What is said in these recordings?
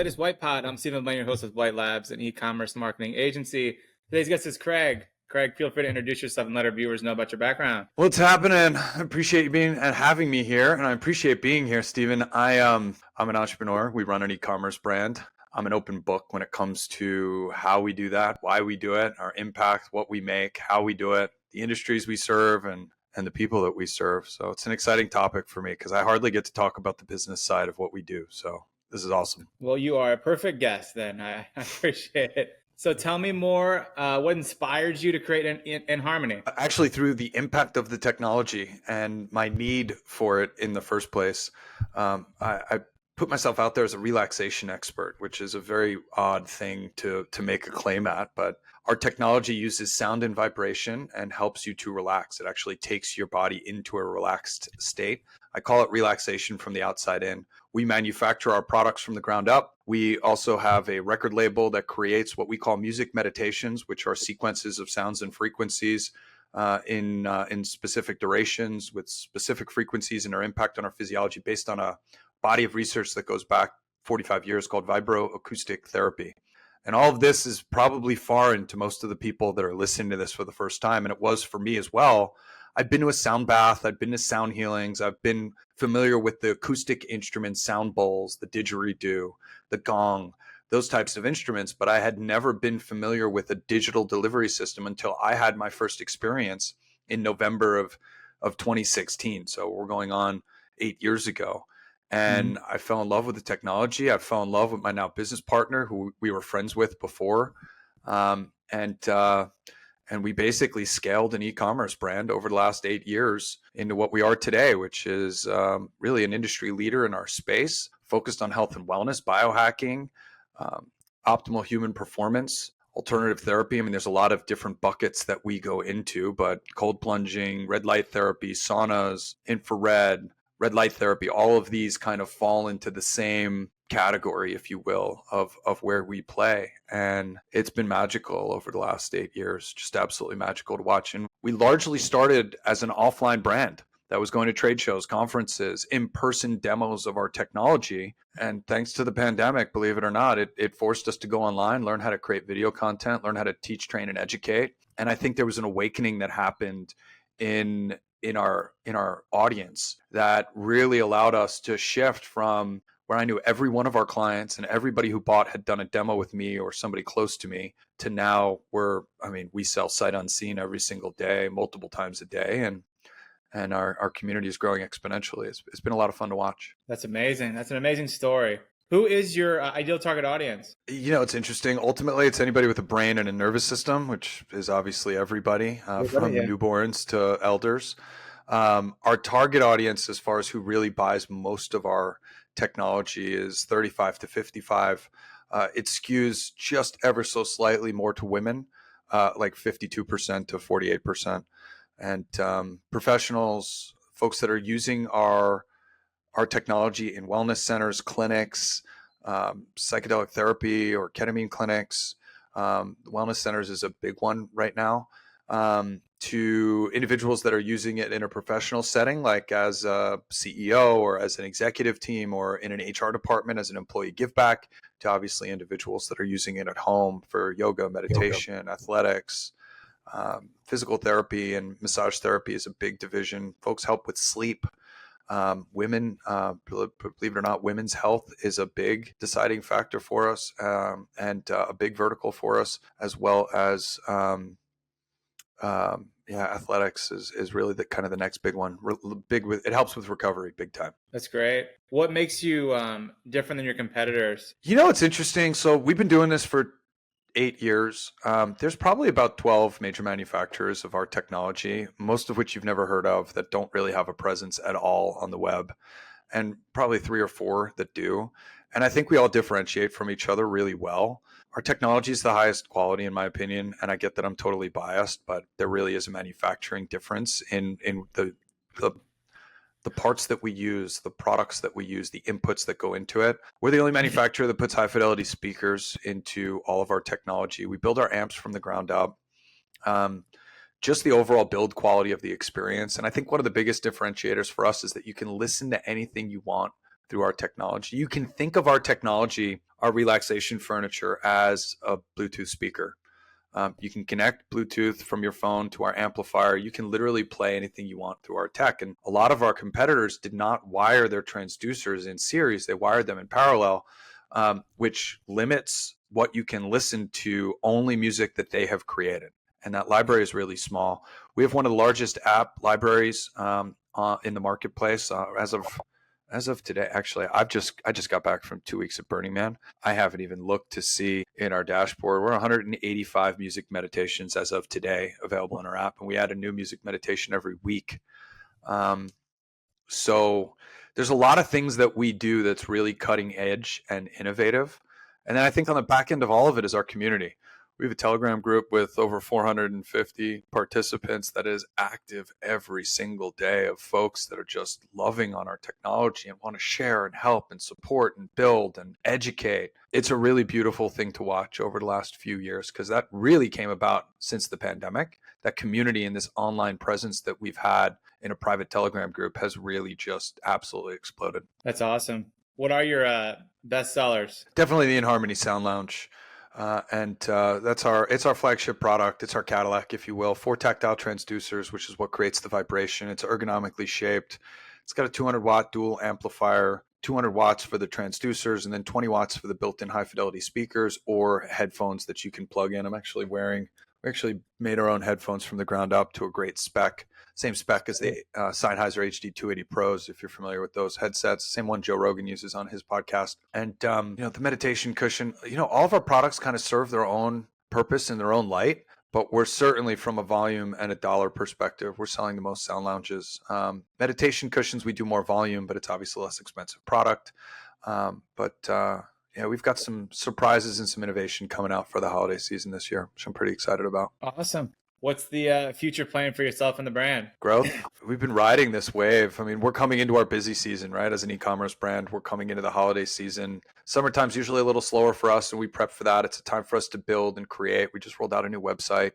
latest Wytpod. I'm Stephen Blaine, your host with White Labs, an e-commerce marketing agency. Today's guest is Craig. Craig, feel free to introduce yourself and let our viewers know about your background. What's happening? I appreciate you being and having me here, and I appreciate being here, Stephen. I'm an entrepreneur. We run an e-commerce brand. I'm an open book when it comes to how we do that, why we do it, our impact, what we make, how we do it, the industries we serve, and the people that we serve. So it's an exciting topic for me because I hardly get to talk about the business side of what we do. So this is awesome. Well, you are a perfect guest then. I appreciate it. So tell me more, what inspired you to create in Harmony? Actually, through the impact of the technology and my need for it in the first place, I put myself out there as a relaxation expert, which is a very odd thing to make a claim at. But our technology uses sound and vibration and helps you to relax. It actually takes your body into a relaxed state. I call it relaxation from the outside in. We manufacture our products from the ground up. We also have a record label that creates what we call music meditations, which are sequences of sounds and frequencies in specific durations with specific frequencies and their impact on our physiology based on a body of research that goes back 45 years called vibroacoustic therapy. And all of this is probably foreign to most of the people that are listening to this for the first time. And it was for me as well. I've been to a sound bath. I've been to sound healings. I've been familiar with the acoustic instruments, sound bowls, the didgeridoo, the gong, those types of instruments. But I had never been familiar with a digital delivery system until I had my first experience in November of 2016. So we're going on 8 years ago. And I fell in love with the technology. I fell in love with my now business partner, who we were friends with before. And we basically scaled an e-commerce brand over the last 8 years into what we are today, which is really an industry leader in our space, focused on health and wellness, biohacking, optimal human performance, alternative therapy. I mean, there's a lot of different buckets that we go into, but cold plunging, red light therapy, saunas, infrared, red light therapy, all of these kind of fall into the same category, if you will, of where we play. And it's been magical over the last 8 years, just absolutely magical to watch. And we largely started as an offline brand that was going to trade shows, conferences, in-person demos of our technology. And thanks to the pandemic, believe it or not, it forced us to go online, learn how to create video content, learn how to teach, train, and educate. And I think there was an awakening that happened in our audience that really allowed us to shift from where I knew every one of our clients and everybody who bought had done a demo with me or somebody close to me to now we sell sight unseen every single day, multiple times a day. And our community is growing exponentially. It's been a lot of fun to watch. That's amazing. That's an amazing story. Who is your ideal target audience? You know, it's interesting. Ultimately, it's anybody with a brain and a nervous system, which is obviously everybody, from newborns to elders. Our target audience, as far as who really buys most of our technology, is 35 to 55. It skews just ever so slightly more to women, like 52% to 48%. And professionals, folks that are using our technology in wellness centers, clinics, psychedelic therapy or ketamine clinics. Wellness centers is a big one right now. To individuals that are using it in a professional setting, like as a CEO or as an executive team or in an HR department as an employee give back, to obviously individuals that are using it at home for yoga, meditation, athletics, physical therapy, and massage therapy is a big division. Folks help with sleep. Women, believe it or not, women's health is a big deciding factor for us, and a big vertical for us, as well as athletics is really the kind of the next big one. It helps with recovery big time. That's great. What makes you different than your competitors? You know, it's interesting. So we've been doing this for 8 years. There's probably about 12 major manufacturers of our technology, most of which you've never heard of, that don't really have a presence at all on the web, and probably 3 or 4 that do. And I think we all differentiate from each other really well. Our technology is the highest quality, in my opinion, and I get that I'm totally biased, but there really is a manufacturing difference in the parts that we use, the products that we use, the inputs that go into it. We're the only manufacturer that puts high fidelity speakers into all of our technology. We build our amps from the ground up. Just the overall build quality of the experience. And I think one of the biggest differentiators for us is that you can listen to anything you want through our technology. You can think of our technology, our relaxation furniture as a Bluetooth speaker. You can connect Bluetooth from your phone to our amplifier. You can literally play anything you want through our tech. And a lot of our competitors did not wire their transducers in series. They wired them in parallel, which limits what you can listen to only music that they have created. And that library is really small. We have one of the largest app libraries in the marketplace as of today. Actually, I just got back from 2 weeks at Burning Man. I haven't even looked to see in our dashboard. We're 185 music meditations as of today available in our app, and we add a new music meditation every week. So there's a lot of things that we do that's really cutting edge and innovative. And then I think on the back end of all of it is our community. We have a Telegram group with over 450 participants that is active every single day, of folks that are just loving on our technology and want to share and help and support and build and educate. It's a really beautiful thing to watch over the last few years, because that really came about since the pandemic. That community and this online presence that we've had in a private Telegram group has really just absolutely exploded. That's awesome. What are your best sellers? Definitely the In Harmony Sound Lounge. It's our flagship product. It's our Cadillac, if you will. 4 tactile transducers, which is what creates the vibration. It's ergonomically shaped. It's got a 200-watt dual amplifier, 200 watts for the transducers, and then 20 watts for the built-in high-fidelity speakers or headphones that you can plug in. We actually made our own headphones from the ground up to a great spec. Same spec as the Sennheiser HD 280 Pros, if you're familiar with those headsets. Same one Joe Rogan uses on his podcast. And, the meditation cushion, all of our products kind of serve their own purpose in their own light, but we're certainly, from a volume and a dollar perspective, we're selling the most sound lounges. Meditation cushions, we do more volume, but it's obviously a less expensive product. We've got some surprises and some innovation coming out for the holiday season this year, which I'm pretty excited about. Awesome. What's the future plan for yourself and the brand? Growth. We've been riding this wave. I mean, we're coming into our busy season, right? As an e-commerce brand, we're coming into the holiday season. Summertime's usually a little slower for us, and we prep for that. It's a time for us to build and create. We just rolled out a new website.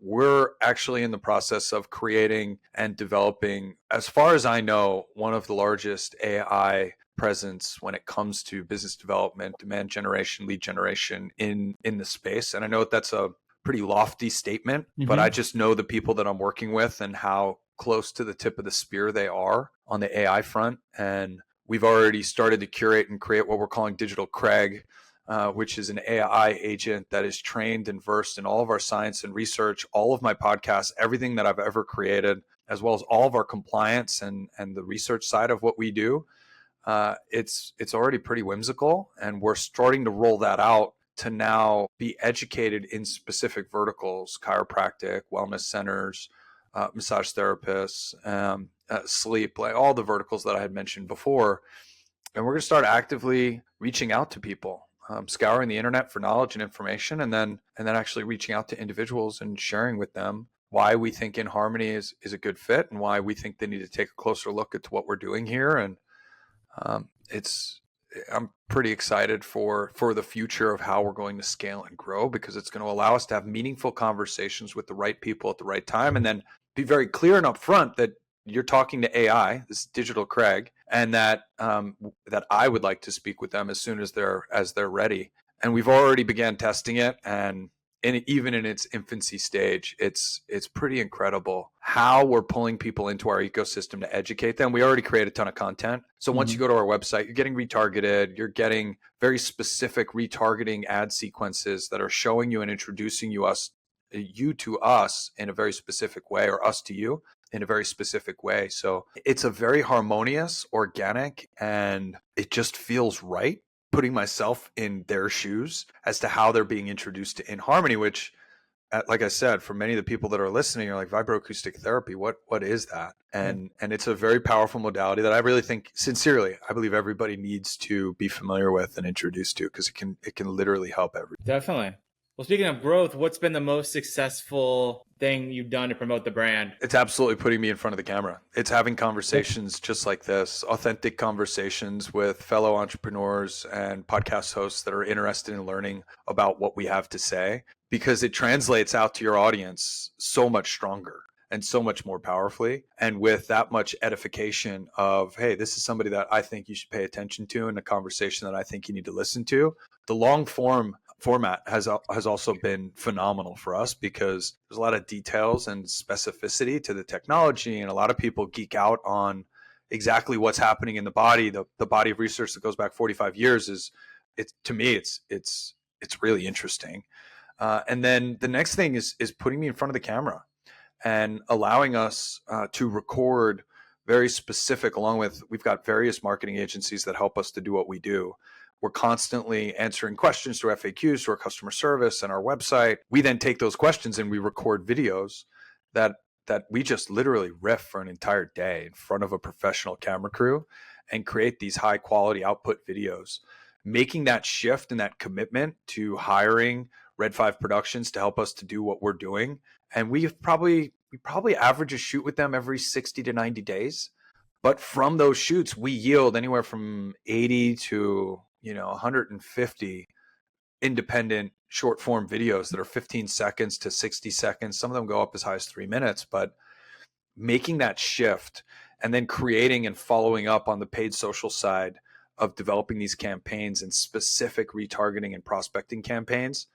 We're actually in the process of creating and developing, as far as I know, one of the largest AI presence when it comes to business development, demand generation, lead generation in the space. And I know that's a pretty lofty statement, but I just know the people that I'm working with and how close to the tip of the spear they are on the AI front. And we've already started to curate and create what we're calling Digital Craig, which is an AI agent that is trained and versed in all of our science and research, all of my podcasts, everything that I've ever created, as well as all of our compliance and the research side of what we do. It's already pretty whimsical, and we're starting to roll that out to now be educated in specific verticals: chiropractic, wellness centers, massage therapists, sleep, like all the verticals that I had mentioned before. And we're going to start actively reaching out to people, scouring the internet for knowledge and information, and then actually reaching out to individuals and sharing with them why we think In Harmony is a good fit, and why we think they need to take a closer look at what we're doing here. And I'm pretty excited for the future of how we're going to scale and grow, because it's going to allow us to have meaningful conversations with the right people at the right time, and then be very clear and upfront that you're talking to AI, this Digital Craig, and that I would like to speak with them as soon as they're ready. And we've already began testing it, and even in its infancy stage, it's pretty incredible how we're pulling people into our ecosystem to educate them. We already create a ton of content. So once you go to our website, you're getting retargeted. You're getting very specific retargeting ad sequences that are showing you and introducing you to us in a very specific way, or us to you in a very specific way. So it's a very harmonious, organic, and it just feels right, putting myself in their shoes as to how they're being introduced to In Harmony, which, like I said, for many of the people that are listening, are like, vibroacoustic therapy, what is that? And it's a very powerful modality that I really think, sincerely, I believe everybody needs to be familiar with and introduced to, because it can literally help everyone. Definitely. Well, speaking of growth, what's been the most successful thing you've done to promote the brand? It's absolutely putting me in front of the camera. It's having conversations just like this, authentic conversations with fellow entrepreneurs and podcast hosts that are interested in learning about what we have to say, because it translates out to your audience so much stronger. and so much more powerfully. And with that much edification of, hey, this is somebody that I think you should pay attention to and a conversation that I think you need to listen to. The long format has also been phenomenal for us because there's a lot of details and specificity to the technology. And a lot of people geek out on exactly what's happening in the body. The body of research that goes back 45 years to me, it's really interesting. And then the next thing is putting me in front of the camera and allowing us to record very specific, along with, we've got various marketing agencies that help us to do what we do. We're constantly answering questions through FAQs, through our customer service and our website. We then take those questions and we record videos that we just literally riff for an entire day in front of a professional camera crew and create these high quality output videos. Making that shift and that commitment to hiring Red 5 Productions to help us to do what we're doing. And we probably average a shoot with them every 60 to 90 days. But from those shoots, we yield anywhere from 80 to 150 independent short form videos that are 15 seconds to 60 seconds. Some of them go up as high as 3 minutes, but making that shift and then creating and following up on the paid social side of developing these campaigns and specific retargeting and prospecting campaigns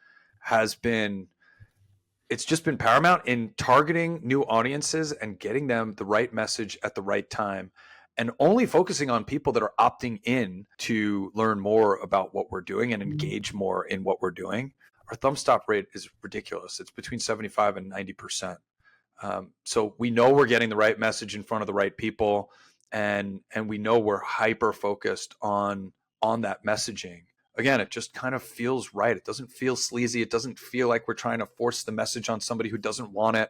it's just been paramount in targeting new audiences and getting them the right message at the right time, and only focusing on people that are opting in to learn more about what we're doing and engage more in what we're doing. Our thumb stop rate is ridiculous. It's between 75 and 90%. So we know we're getting the right message in front of the right people, and we know we're hyper focused on that messaging. Again, it just kind of feels right. It doesn't feel sleazy. It doesn't feel like we're trying to force the message on somebody who doesn't want it.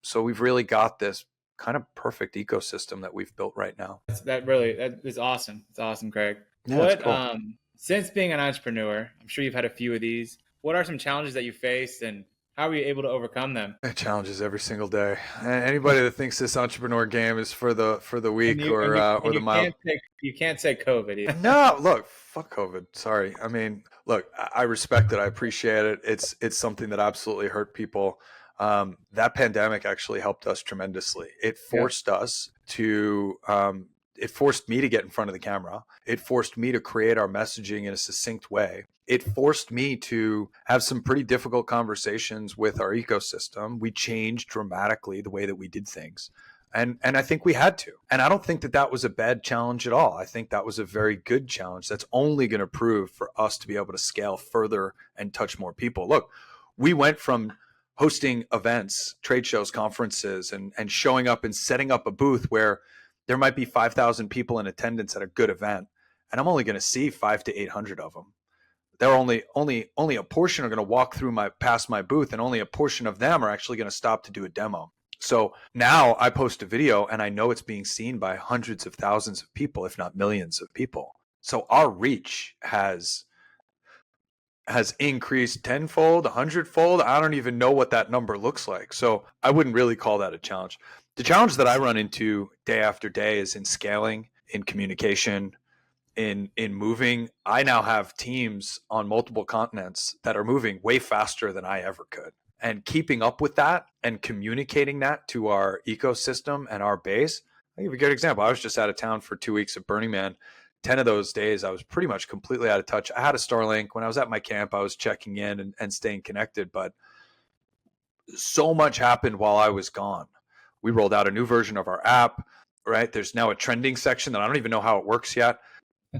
So we've really got this kind of perfect ecosystem that we've built right now. That is awesome. It's awesome, Craig. Yeah, cool. Since being an entrepreneur, I'm sure you've had a few of these. What are some challenges that you faced, and how were you able to overcome them? Challenges every single day. Anybody that thinks this entrepreneur game is for the weak or the mild. You can't say COVID either. No, look, fuck COVID. Sorry. I mean, look, I respect it. I appreciate it. It's something that absolutely hurt people. That pandemic actually helped us tremendously. It forced us to, it forced me to get in front of the camera. It forced me to create our messaging in a succinct way. It forced me to have some pretty difficult conversations with our ecosystem. We changed dramatically the way that we did things. And I think we had to. And I don't think that was a bad challenge at all. I think that was a very good challenge that's only going to prove for us to be able to scale further and touch more people. Look, we went from hosting events, trade shows, conferences, and showing up and setting up a booth where there might be 5,000 people in attendance at a good event, and I'm only going to see 500 to 800 of them. They're only a portion are going to walk through past my booth, and only a portion of them are actually going to stop to do a demo. So now I post a video and I know it's being seen by hundreds of thousands of people, if not millions of people. So our reach has increased tenfold, 100-fold. I don't even know what that number looks like. So I wouldn't really call that a challenge. The challenge that I run into day after day is in scaling, in communication, in moving. I now have teams on multiple continents that are moving way faster than I ever could. And keeping up with that and communicating that to our ecosystem and our base. I'll give you a good example. I was just out of town for 2 weeks at Burning Man. 10 of those days, I was pretty much completely out of touch. I had a Starlink. When I was at my camp, I was checking in and staying connected. But so much happened while I was gone. We rolled out a new version of our app, right? There's now a trending section that I don't even know how it works yet.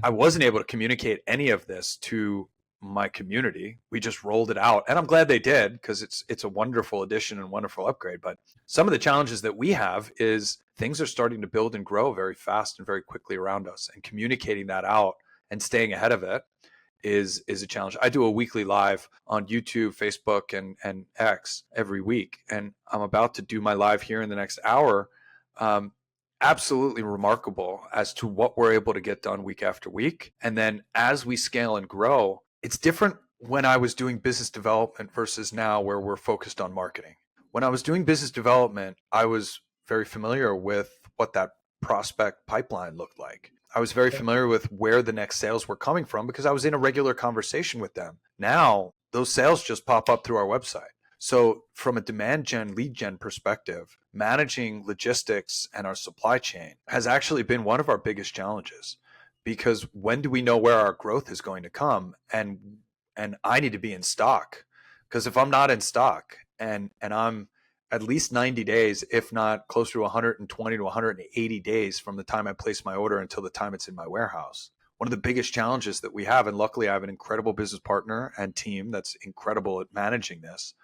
I wasn't able to communicate any of this to my community. We just rolled it out, and I'm glad they did, because it's a wonderful addition and wonderful upgrade. But some of the challenges that we have is things are starting to build and grow very fast and very quickly around us, and communicating that out and staying ahead of it is a challenge. I do a weekly live on YouTube, Facebook, and X every week, and I'm about to do my live here in the next hour. Absolutely remarkable as to what we're able to get done week after week. And then as we scale and grow, it's different when I was doing business development versus now, where we're focused on marketing. When I was doing business development, I was very familiar with what that prospect pipeline looked like. I was very familiar with where the next sales were coming from because I was in a regular conversation with them. Now, those sales just pop up through our website. So from a demand gen, lead gen perspective, managing logistics and our supply chain has actually been one of our biggest challenges, because when do we know where our growth is going to come? And I need to be in stock, because if I'm not in stock and I'm at least 90 days, if not closer to 120 to 180 days from the time I place my order until the time it's in my warehouse. One of the biggest challenges that we have, and luckily I have an incredible business partner and team that's incredible at managing this,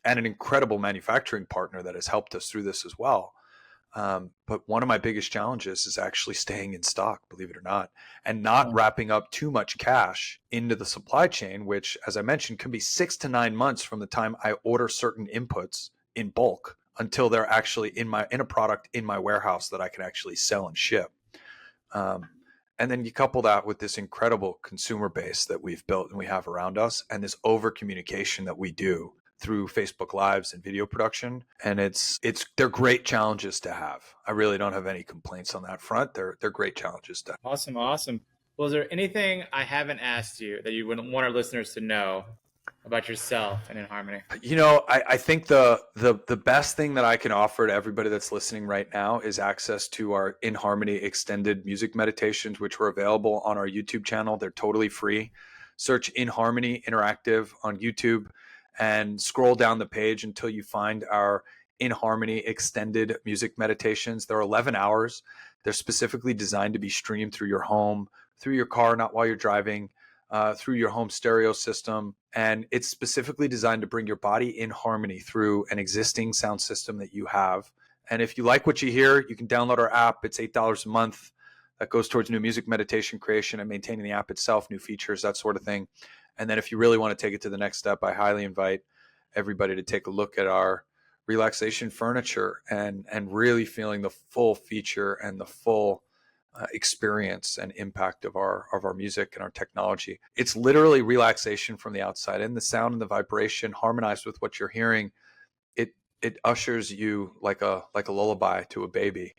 and an incredible manufacturing partner that has helped us through this as well. But one of my biggest challenges is actually staying in stock, believe it or not, and not wrapping up too much cash into the supply chain, which, as I mentioned, can be 6 to 9 months from the time I order certain inputs in bulk until they're actually in a product in my warehouse that I can actually sell and ship. And then you couple that with this incredible consumer base that we've built and we have around us, and this over communication that we do through Facebook Lives and video production. And they're great challenges to have. I really don't have any complaints on that front. They're great challenges to have. Awesome. Awesome. Well, is there anything I haven't asked you that you would want our listeners to know about yourself and In Harmony? I think the best thing that I can offer to everybody that's listening right now is access to our In Harmony extended music meditations, which are available on our YouTube channel. They're totally free. Search In Harmony Interactive on YouTube and scroll down the page until you find our In Harmony extended music meditations. They're 11 hours. They're specifically designed to be streamed through your home, through your car, not while you're driving, through your home stereo system. And it's specifically designed to bring your body in harmony through an existing sound system that you have. And if you like what you hear, you can download our app. It's $8 a month. That goes towards new music meditation creation and maintaining the app itself, new features, that sort of thing. And then if you really want to take it to the next step, I highly invite everybody to take a look at our relaxation furniture and really feeling the full feature and the full experience and impact of our music and our technology. It's literally relaxation from the outside in. The sound and the vibration harmonized with what you're hearing. It ushers you like a lullaby to a baby.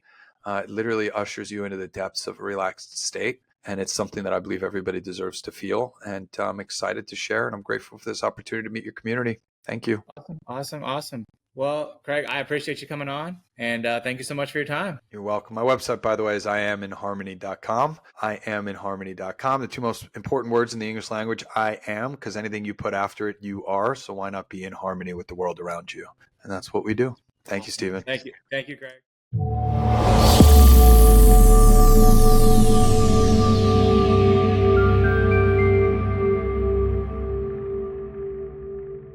It literally ushers you into the depths of a relaxed state. And it's something that I believe everybody deserves to feel. And I'm excited to share, and I'm grateful for this opportunity to meet your community. Thank you. Awesome. Well, Craig, I appreciate you coming on, and thank you so much for your time. You're welcome. My website, by the way, is iaminharmony.com. iaminharmony.com. The two most important words in the English language, I am, because anything you put after it, you are. So why not be in harmony with the world around you? And that's what we do. Thank you, Stephen. Thank you, Craig.